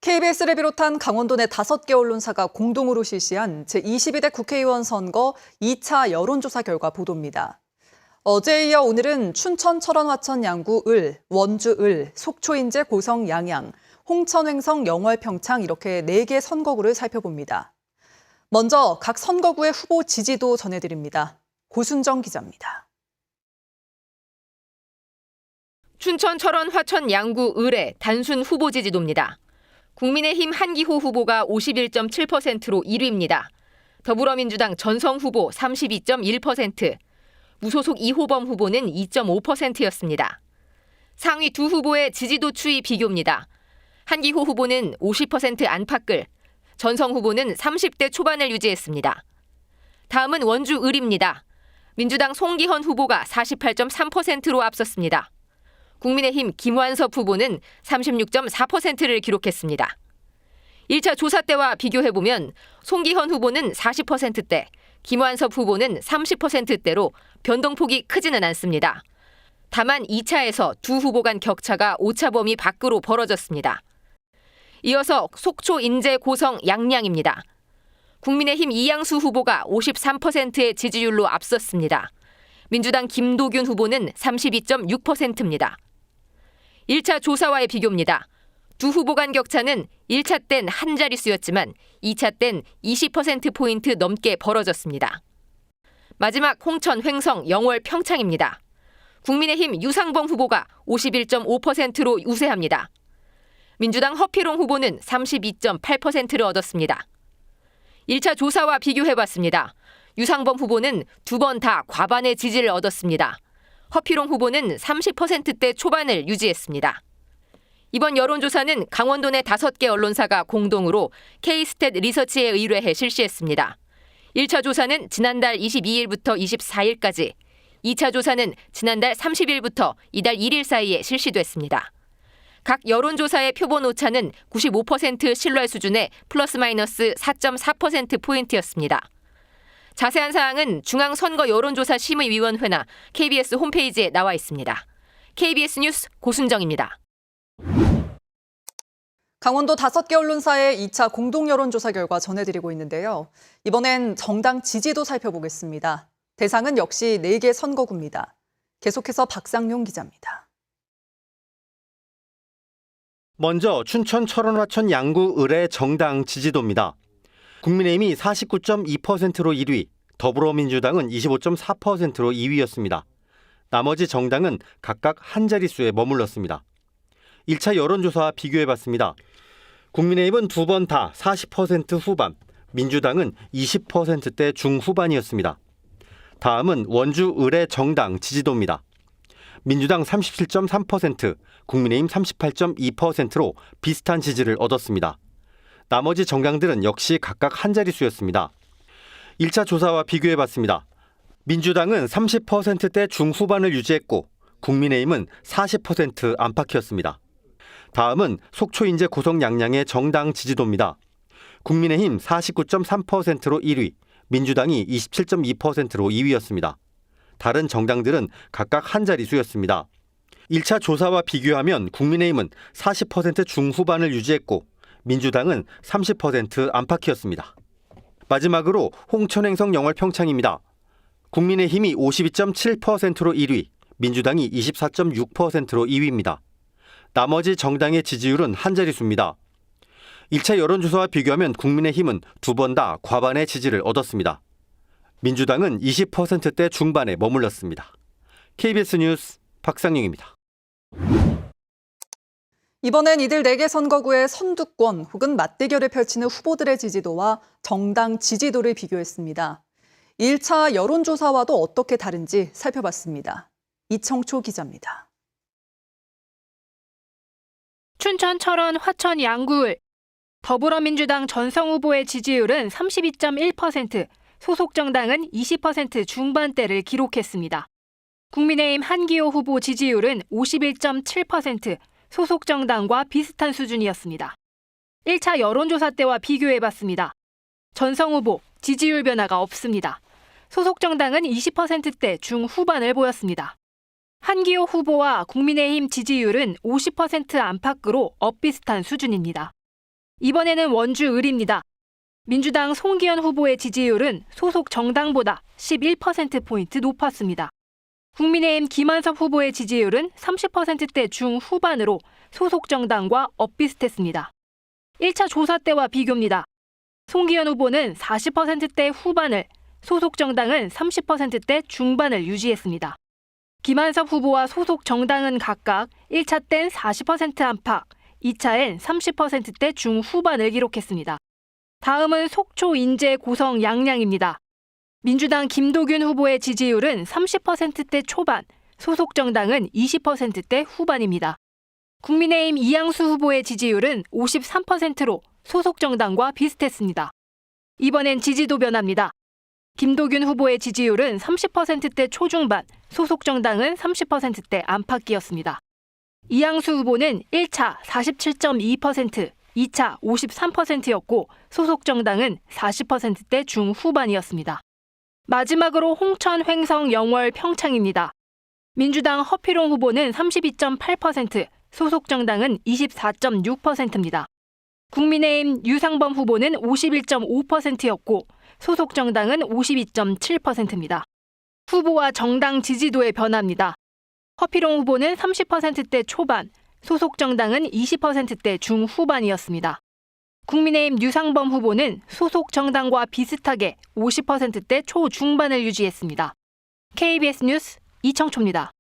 KBS를 비롯한 강원도 내 5개 언론사가 공동으로 실시한 제22대 국회의원 선거 2차 여론조사 결과 보도입니다. 어제에 이어 오늘은 춘천, 철원, 화천, 양구, 을, 원주, 을, 속초, 인제, 고성, 양양, 홍천, 횡성, 영월, 평창 이렇게 4개 선거구를 살펴봅니다. 먼저 각 선거구의 후보 지지도 전해드립니다. 고순정 기자입니다. 춘천, 철원, 화천, 양구, 을의 단순 후보 지지도입니다. 국민의힘 한기호 후보가 51.7%로 1위입니다. 더불어민주당 전성 후보 32.1%, 무소속 이호범 후보는 2.5%였습니다. 상위 두 후보의 지지도 추이 비교입니다. 한기호 후보는 50% 안팎을, 전성 후보는 30대 초반을 유지했습니다. 다음은 원주 을입니다. 민주당 송기헌 후보가 48.3%로 앞섰습니다. 국민의힘 김완섭 후보는 36.4%를 기록했습니다. 1차 조사 때와 비교해보면 송기헌 후보는 40%대, 김완섭 후보는 30%대로 변동폭이 크지는 않습니다. 다만 2차에서 두 후보 간 격차가 오차 범위 밖으로 벌어졌습니다. 이어서 속초, 인제, 고성, 양양입니다. 국민의힘 이양수 후보가 53%의 지지율로 앞섰습니다. 민주당 김도균 후보는 32.6%입니다. 1차 조사와의 비교입니다. 두 후보 간 격차는 1차 땐 한 자릿수였지만 2차 땐 20%포인트 넘게 벌어졌습니다. 마지막 홍천, 횡성, 영월, 평창입니다. 국민의힘 유상범 후보가 51.5%로 우세합니다. 민주당 허필홍 후보는 32.8%를 얻었습니다. 1차 조사와 비교해봤습니다. 유상범 후보는 2번 다 과반의 지지를 얻었습니다. 허필홍 후보는 30%대 초반을 유지했습니다. 이번 여론조사는 강원도 내 5개 언론사가 공동으로 K스탯 리서치에 의뢰해 실시했습니다. 1차 조사는 지난달 22일부터 24일까지, 2차 조사는 지난달 30일부터 이달 1일 사이에 실시됐습니다. 각 여론조사의 표본 오차는 95% 신뢰 수준의 플러스 마이너스 4.4%포인트였습니다. 자세한 사항은 중앙선거여론조사심의위원회나 KBS 홈페이지에 나와 있습니다. KBS 뉴스 고순정입니다. 강원도 5개 언론사의 2차 공동 여론조사 결과 전해드리고 있는데요. 이번엔 정당 지지도 살펴보겠습니다. 대상은 역시 4개 선거구입니다. 계속해서 박상용 기자입니다. 먼저 춘천, 철원, 화천, 양구, 을의 정당 지지도입니다. 국민의힘이 49.2%로 1위, 더불어민주당은 25.4%로 2위였습니다. 나머지 정당은 각각 한 자릿수에 머물렀습니다. 1차 여론조사와 비교해봤습니다. 국민의힘은 2번 다 40% 후반, 민주당은 20%대 중후반이었습니다. 다음은 원주, 을의 정당 지지도입니다. 민주당 37.3%, 국민의힘 38.2%로 비슷한 지지를 얻었습니다. 나머지 정당들은 역시 각각 한 자릿수였습니다. 1차 조사와 비교해봤습니다. 민주당은 30%대 중후반을 유지했고 국민의힘은 40% 안팎이었습니다. 다음은 속초, 인제, 고성, 양양의 정당 지지도입니다. 국민의힘 49.3%로 1위, 민주당이 27.2%로 2위였습니다. 다른 정당들은 각각 한 자릿수였습니다. 1차 조사와 비교하면 국민의힘은 40% 중후반을 유지했고 민주당은 30% 안팎이었습니다. 마지막으로 홍천, 횡성, 영월, 평창입니다. 국민의힘이 52.7%로 1위, 민주당이 24.6%로 2위입니다. 나머지 정당의 지지율은 한 자릿수입니다. 1차 여론조사와 비교하면 국민의힘은 2번 다 과반의 지지를 얻었습니다. 민주당은 20%대 중반에 머물렀습니다. KBS 뉴스 박상용입니다. 이번엔 이들 4개 선거구의 선두권 혹은 맞대결을 펼치는 후보들의 지지도와 정당 지지도를 비교했습니다. 1차 여론조사와도 어떻게 다른지 살펴봤습니다. 이청초 기자입니다. 춘천, 철원, 화천, 양구, 을. 더불어민주당 전성 후보의 지지율은 32.1%, 소속 정당은 20% 중반대를 기록했습니다. 국민의힘 한기호 후보 지지율은 51.7%, 소속 정당과 비슷한 수준이었습니다. 1차 여론조사 때와 비교해봤습니다. 전성 후보 지지율 변화가 없습니다. 소속 정당은 20%대 중후반을 보였습니다. 한기호 후보와 국민의힘 지지율은 50% 안팎으로 엇비슷한 수준입니다. 이번에는 원주을입니다. 민주당 송기현 후보의 지지율은 소속 정당보다 11%포인트 높았습니다. 국민의힘 김한섭 후보의 지지율은 30%대 중후반으로 소속 정당과 엇비슷했습니다. 1차 조사 때와 비교입니다. 송기현 후보는 40%대 후반을, 소속 정당은 30%대 중반을 유지했습니다. 김한섭 후보와 소속 정당은 각각 1차 땐 40% 안팎, 2차엔 30%대 중후반을 기록했습니다. 다음은 속초, 인제, 고성, 양양입니다. 민주당 김도균 후보의 지지율은 30%대 초반, 소속 정당은 20%대 후반입니다. 국민의힘 이양수 후보의 지지율은 53%로 소속 정당과 비슷했습니다. 이번엔 지지도 변화입니다. 김도균 후보의 지지율은 30%대 초중반, 소속 정당은 30%대 안팎이었습니다. 이양수 후보는 1차 47.2%, 2차 53%였고 소속 정당은 40%대 중후반이었습니다. 마지막으로 홍천, 횡성, 영월, 평창입니다. 민주당 허필용 후보는 32.8%, 소속 정당은 24.6%입니다. 국민의힘 유상범 후보는 51.5%였고 소속 정당은 52.7%입니다. 후보와 정당 지지도의 변화입니다. 허필용 후보는 30%대 초반, 소속 정당은 20%대 중후반이었습니다. 국민의힘 유상범 후보는 소속 정당과 비슷하게 50%대 초중반을 유지했습니다. KBS 뉴스 이청초입니다.